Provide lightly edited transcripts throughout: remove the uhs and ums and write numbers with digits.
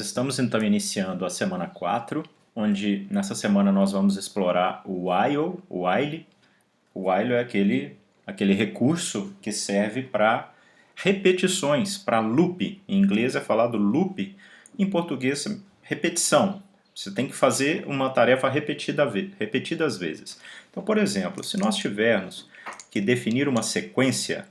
estamos então iniciando a semana 4, onde nessa semana nós vamos explorar o while. O while é aquele recurso que serve para repetições, para loop. Em inglês é falado loop, em português repetição. Você tem que fazer uma tarefa repetidas vezes. Então, por exemplo, se nós tivermos que definir uma sequência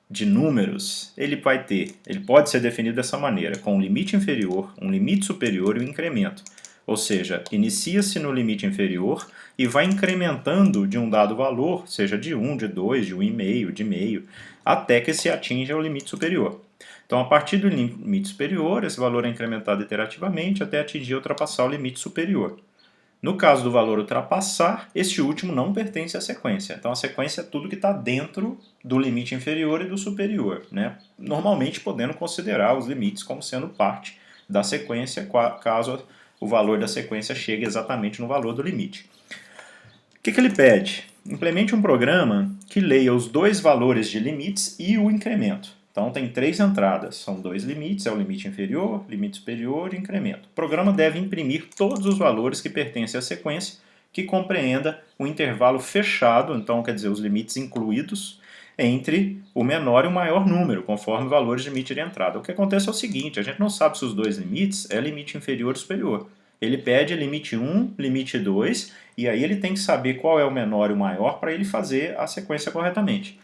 de números, ele pode ser definido dessa maneira, com um limite inferior, um limite superior e um incremento. Ou seja, inicia-se no limite inferior e vai incrementando de um dado valor, seja de 1, de 2, de 1,5, de meio, até que se atinja o limite superior. Então, a partir do limite superior, esse valor é incrementado iterativamente até atingir e ultrapassar o limite superior. No caso do valor ultrapassar, este último não pertence à sequência. Então a sequência é tudo que está dentro do limite inferior e do superior, né? Normalmente podendo considerar os limites como sendo parte da sequência, caso o valor da sequência chegue exatamente no valor do limite. O que ele pede? Implemente um programa que leia os dois valores de limites e o incremento. Então tem 3 entradas, são 2 limites, é o limite inferior, limite superior e incremento. O programa deve imprimir todos os valores que pertencem à sequência que compreenda o intervalo fechado, então quer dizer, os limites incluídos, entre o menor e o maior número, conforme valores de limite de entrada. O que acontece é o seguinte, a gente não sabe se os dois limites é limite inferior ou superior. Ele pede limite 1, limite 2, e aí ele tem que saber qual é o menor e o maior para ele fazer a sequência corretamente.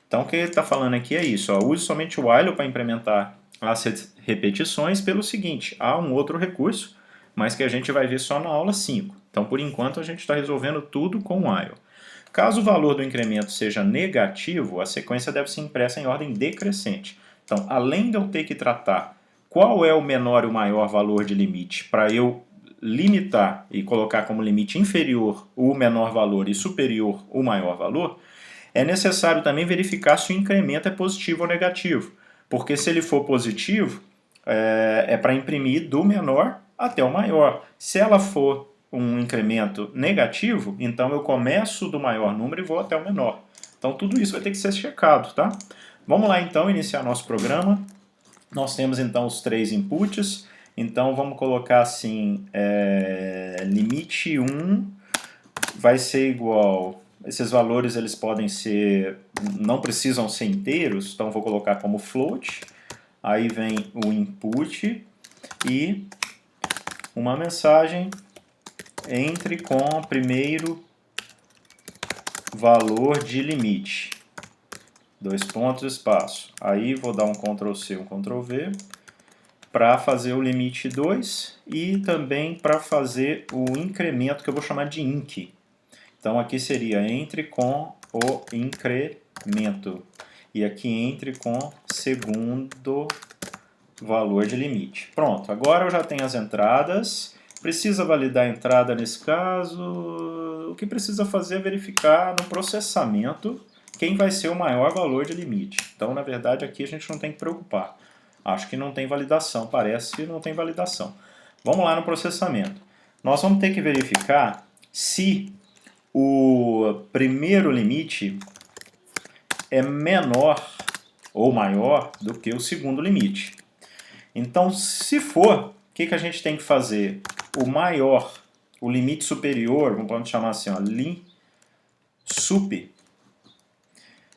Então o que ele está falando aqui é isso, use somente o while para implementar as repetições pelo seguinte, há um outro recurso, mas que a gente vai ver só na aula 5. Então por enquanto a gente está resolvendo tudo com o while. Caso o valor do incremento seja negativo, a sequência deve ser impressa em ordem decrescente. Então além de eu ter que tratar qual é o menor e o maior valor de limite para eu limitar e colocar como limite inferior o menor valor e superior o maior valor, é necessário também verificar se o incremento é positivo ou negativo, porque se ele for positivo, é para imprimir do menor até o maior. Se ela for um incremento negativo, então eu começo do maior número e vou até o menor. Então tudo isso vai ter que ser checado, tá? Vamos lá então iniciar nosso programa. Nós temos então os 3 inputs, então vamos colocar assim, limite 1 vai ser igual... Esses valores eles podem ser, não precisam ser inteiros, então vou colocar como float. Aí vem o input e uma mensagem entre com o primeiro valor de limite. 2 pontos, espaço. Aí vou dar um Ctrl+C, um Ctrl+V para fazer o limite 2 e também para fazer o incremento que eu vou chamar de inc. Então aqui seria entre com o incremento. E aqui entre com segundo valor de limite. Pronto, agora eu já tenho as entradas. Precisa validar a entrada nesse caso. O que precisa fazer é verificar no processamento quem vai ser o maior valor de limite. Então, na verdade, aqui a gente não tem que preocupar. Acho que não tem validação, parece que não tem validação. Vamos lá no processamento. Nós vamos ter que verificar se o primeiro limite é menor ou maior do que o segundo limite. Então, se for, o que a gente tem que fazer? O maior, o limite superior, vamos chamar assim, ó, lim_sup.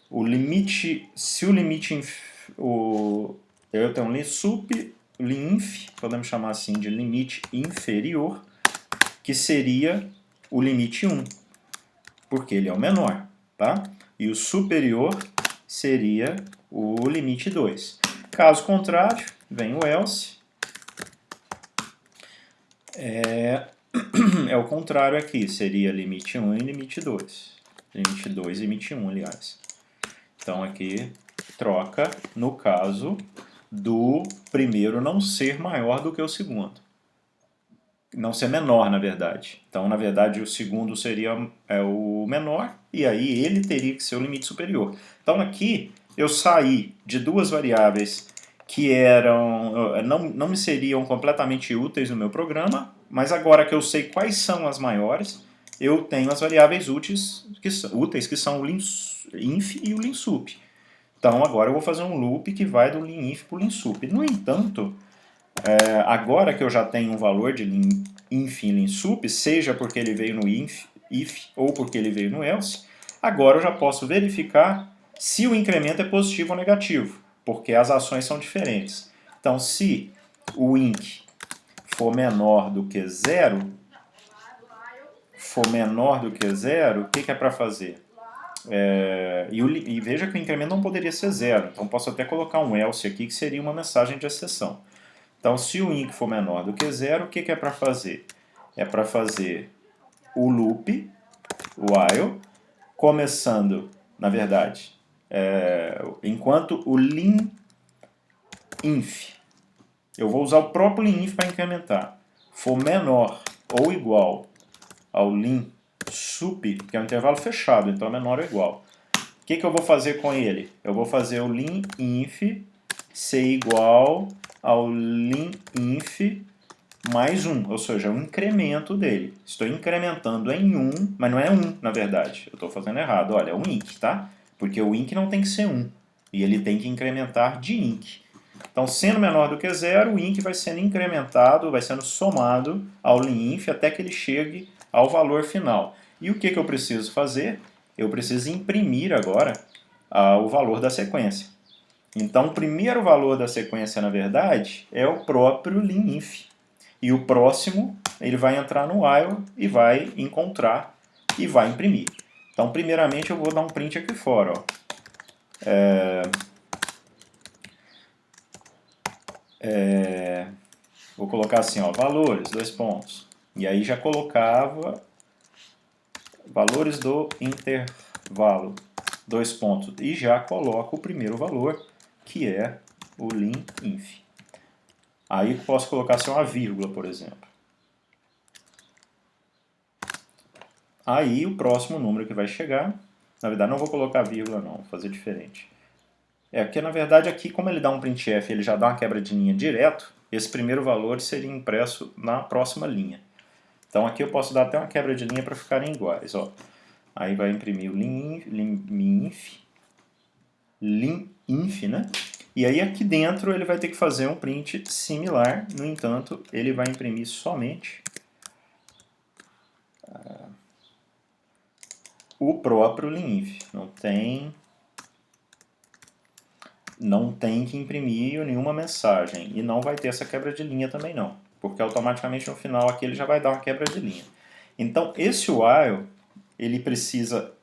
O limite, se o limite, eu tenho um lim_sup, lim_inf, podemos chamar assim de limite inferior, que seria o limite 1. Porque ele é o menor, tá? E o superior seria o limite 2. Caso contrário, vem o else. É o contrário aqui, seria limite 1 e limite 2. Limite 2 e limite 1, aliás. Então aqui troca no caso do primeiro não ser maior do que o segundo. Não ser menor, na verdade. Então, na verdade, o segundo seria o menor, e aí ele teria que ser o limite superior. Então, aqui, eu saí de 2 variáveis que não me seriam completamente úteis no meu programa, mas agora que eu sei quais são as maiores, eu tenho as variáveis úteis, que são o lim_inf e o lim_sup. Então, agora eu vou fazer um loop que vai do lim_inf para o lim_sup. No entanto, Agora que eu já tenho um valor de inf em linsup, seja porque ele veio no if ou porque ele veio no else, agora eu já posso verificar se o incremento é positivo ou negativo, porque as ações são diferentes. Então, se o inc for menor do que zero, o que é para fazer? E veja que o incremento não poderia ser zero, então posso até colocar um else aqui que seria uma mensagem de exceção. Então, se o inc for menor do que zero, o que é para fazer? É para fazer o loop, while, começando, na verdade, enquanto o linInf, eu vou usar o próprio linInf para incrementar, for menor ou igual ao linSup, que é um intervalo fechado, então é menor ou igual. O que eu vou fazer com ele? Eu vou fazer o linInf ser igual ao linInf mais 1, ou seja, um incremento dele. Estou incrementando em 1, mas não é 1, na verdade. Eu estou fazendo errado. Olha, é um inc, tá? Porque o inc não tem que ser 1. E ele tem que incrementar de inc. Então, sendo menor do que 0, o inc vai sendo incrementado, vai sendo somado ao linInf até que ele chegue ao valor final. E o que eu preciso fazer? Eu preciso imprimir agora o valor da sequência. Então, o primeiro valor da sequência, na verdade, é o próprio linInf. E o próximo, ele vai entrar no while e vai encontrar e vai imprimir. Então, primeiramente, eu vou dar um print aqui fora. Ó. Vou colocar assim, ó, valores, 2 pontos. E aí já colocava valores do intervalo, 2 pontos. E já coloco o primeiro valor, que é o linInf. Aí posso colocar assim uma vírgula, por exemplo. Aí o próximo número que vai chegar, na verdade não vou colocar vírgula não, vou fazer diferente. Porque na verdade aqui, como ele dá um printf, ele já dá uma quebra de linha direto, esse primeiro valor seria impresso na próxima linha. Então aqui eu posso dar até uma quebra de linha para ficarem iguais. Ó. Aí vai imprimir o linInf, né? E aí aqui dentro ele vai ter que fazer um print similar, no entanto, ele vai imprimir somente o próprio linInf. Não tem que imprimir nenhuma mensagem. E não vai ter essa quebra de linha também não. Porque automaticamente no final aqui ele já vai dar uma quebra de linha. Então esse while, ele precisa...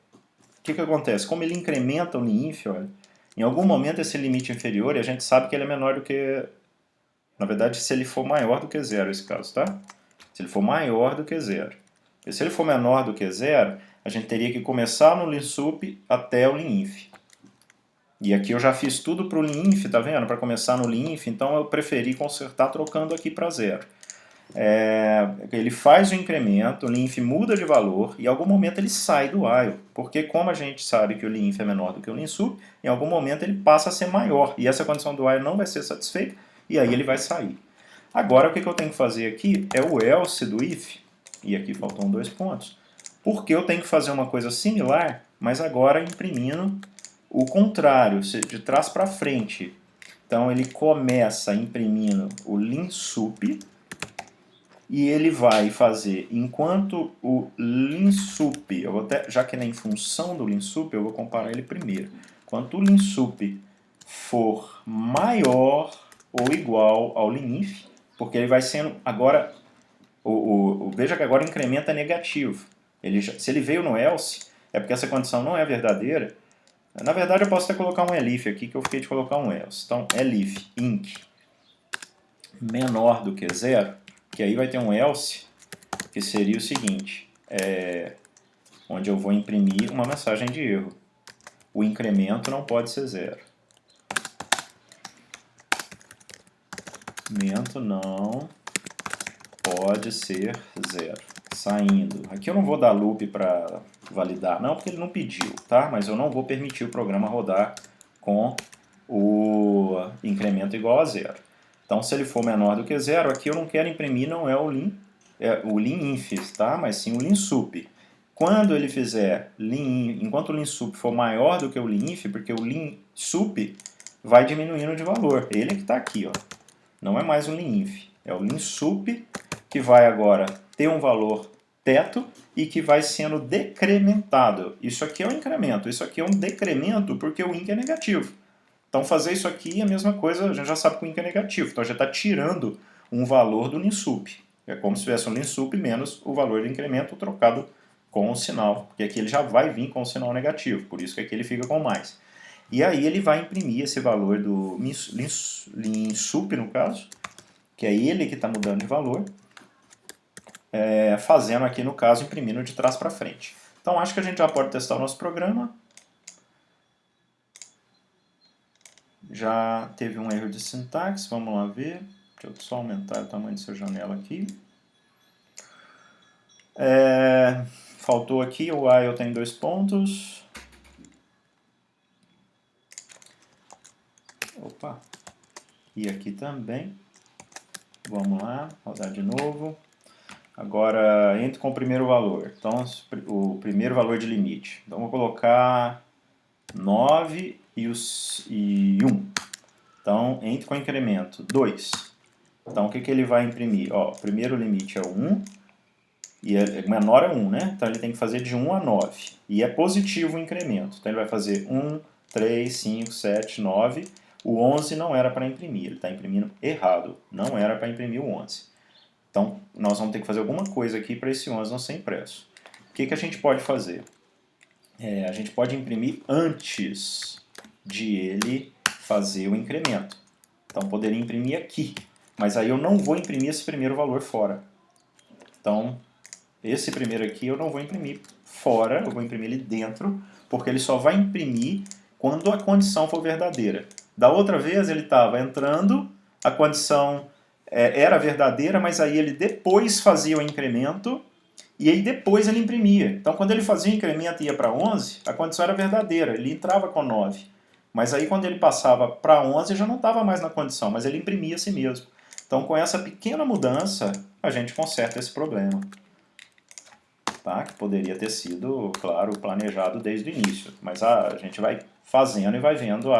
O que acontece? Como ele incrementa o linInf, olha, em algum momento esse limite inferior, e a gente sabe que ele é menor do que... Na verdade, se ele for maior do que zero, esse caso, tá? Se ele for maior do que zero. E se ele for menor do que zero, a gente teria que começar no linsup até o linInf. E aqui eu já fiz tudo para o linInf, tá vendo? Para começar no linInf, então eu preferi consertar trocando aqui para zero. Ele faz o incremento, o linInf muda de valor e em algum momento ele sai do while, porque como a gente sabe que o linInf é menor do que o linsup, em algum momento ele passa a ser maior e essa condição do while não vai ser satisfeita e aí ele vai sair. Agora o que eu tenho que fazer aqui é o else do if, e aqui faltam 2 pontos, porque eu tenho que fazer uma coisa similar, mas agora imprimindo o contrário, de trás para frente. Então ele começa imprimindo o linsup e ele vai fazer, enquanto o linsup, eu vou até, já que ele é em função do linsup, eu vou comparar ele primeiro. Enquanto o linsup for maior ou igual ao linInf, porque ele vai sendo agora, veja que agora o incremento é negativo. Se ele veio no else, é porque essa condição não é verdadeira. Na verdade, eu posso até colocar um elif aqui, que eu fiquei de colocar um else. Então, elif inc menor do que zero, que aí vai ter um else, que seria o seguinte, onde eu vou imprimir uma mensagem de erro. O incremento não pode ser zero. Incremento não pode ser zero. Saindo. Aqui eu não vou dar loop para validar, não, porque ele não pediu, tá? Mas eu não vou permitir o programa rodar com o incremento igual a zero. Então, se ele for menor do que zero, aqui eu não quero imprimir, não é o linInf, tá? Mas sim o linsup. Quando ele fizer enquanto o linsup for maior do que o linInf, porque o linsup vai diminuindo de valor. Ele é que está aqui, ó. Não é mais um linInf, é o linSup que vai agora ter um valor teto e que vai sendo decrementado. Isso aqui é um incremento, isso aqui é um decremento porque o int é negativo. Então fazer isso aqui é a mesma coisa, a gente já sabe que o int é negativo, então a gente está tirando um valor do linSup. É como se tivesse um linSup menos o valor do incremento trocado com o sinal, porque aqui ele já vai vir com o sinal negativo, por isso que aqui ele fica com mais. E aí ele vai imprimir esse valor do linSup, no caso, que é ele que está mudando de valor, fazendo aqui, no caso, imprimindo de trás para frente. Então acho que a gente já pode testar o nosso programa. Já teve um erro de sintaxe, vamos lá ver. Deixa eu só aumentar o tamanho dessa janela aqui. Faltou aqui, o while tem 2 pontos. Opa! E aqui também. Vamos lá, rodar de novo. Agora, entre com o primeiro valor. Então, o primeiro valor de limite. Então, vou colocar 9 e 1. Então, entre com o incremento 2. Então, o que ele vai imprimir? Ó, o primeiro limite é 1, e menor é 1, né? Então, ele tem que fazer de 1 a 9. E é positivo o incremento. Então, ele vai fazer 1, 3, 5, 7, 9. O 11 não era para imprimir, ele está imprimindo errado. Não era para imprimir o 11. Então, nós vamos ter que fazer alguma coisa aqui para esse 11 não ser impresso. O que a gente pode fazer? A gente pode imprimir antes de ele fazer o incremento. Então, poderia imprimir aqui. Mas aí eu não vou imprimir esse primeiro valor fora. Então, esse primeiro aqui eu não vou imprimir fora, eu vou imprimir ele dentro, porque ele só vai imprimir quando a condição for verdadeira. Da outra vez ele estava entrando, a condição era verdadeira, mas aí ele depois fazia o incremento e aí depois ele imprimia. Então quando ele fazia o incremento e ia para 11, a condição era verdadeira, ele entrava com 9. Mas aí quando ele passava para 11 já não estava mais na condição, mas ele imprimia a si mesmo. Então com essa pequena mudança a gente conserta esse problema. Tá? Que poderia ter sido, claro, planejado desde o início. Mas a gente vai fazendo e vai vendo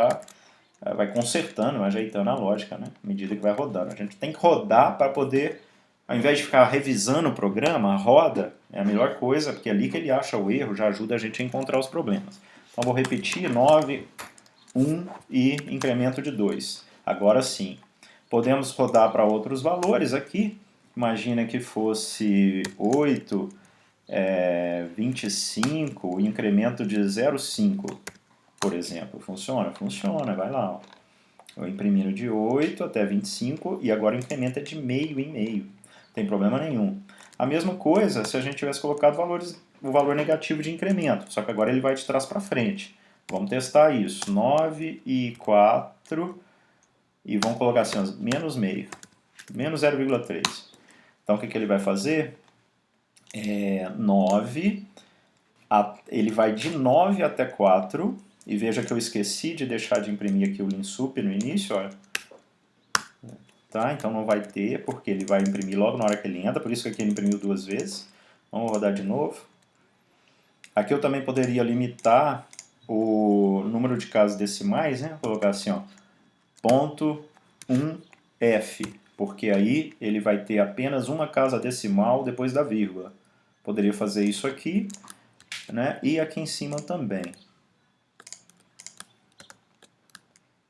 vai consertando, ajeitando a lógica, né? À medida que vai rodando. A gente tem que rodar para poder, ao invés de ficar revisando o programa, a roda é a melhor coisa, porque é ali que ele acha o erro, já ajuda a gente a encontrar os problemas. Então vou repetir, 9, 1 e incremento de 2. Agora sim, podemos rodar para outros valores aqui. Imagina que fosse 8, 25, incremento de 0,5. Por exemplo, funciona? Funciona, vai lá. Ó. Eu imprimindo de 8 até 25 e agora o incremento é de meio em meio. Não tem problema nenhum. A mesma coisa se a gente tivesse colocado o valor negativo de incremento, só que agora ele vai de trás para frente. Vamos testar isso. 9 e 4 e vamos colocar assim, menos meio. Menos 0,3. Então o que ele vai fazer? 9, ele vai de 9 até 4. E veja que eu esqueci de deixar de imprimir aqui o linSup no início, olha. Tá? Então não vai ter, porque ele vai imprimir logo na hora que ele entra, por isso que aqui ele imprimiu 2 vezes. Vamos rodar de novo. Aqui eu também poderia limitar o número de casas decimais, né? Vou colocar assim, ó, ponto 1F, porque aí ele vai ter apenas uma casa decimal depois da vírgula. Poderia fazer isso aqui, né? E aqui em cima também.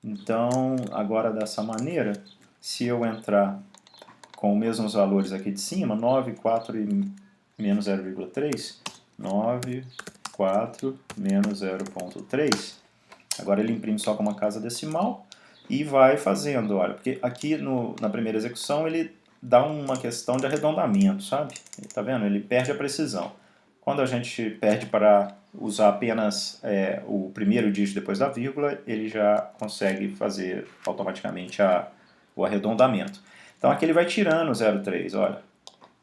Então, agora dessa maneira, se eu entrar com os mesmos valores aqui de cima, 9, 4 e menos 0,3, 9, 4, menos 0,3, agora ele imprime só com uma casa decimal e vai fazendo, olha, porque aqui na primeira execução ele dá uma questão de arredondamento, sabe? Tá vendo? Ele perde a precisão. Quando a gente perde para usar apenas o primeiro dígito depois da vírgula, ele já consegue fazer automaticamente o arredondamento. Então aqui ele vai tirando o 0,3, olha,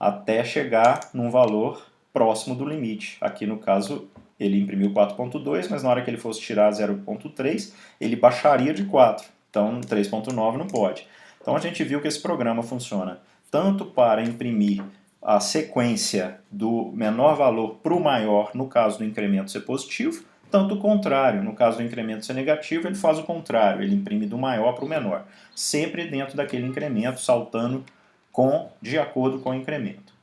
até chegar num valor próximo do limite. Aqui no caso ele imprimiu 4.2, mas na hora que ele fosse tirar 0.3, ele baixaria de 4. Então 3.9 não pode. Então a gente viu que esse programa funciona tanto para imprimir a sequência do menor valor para o maior, no caso do incremento ser positivo, tanto o contrário. No caso do incremento ser negativo, ele faz o contrário, ele imprime do maior para o menor, sempre dentro daquele incremento, saltando de acordo com o incremento.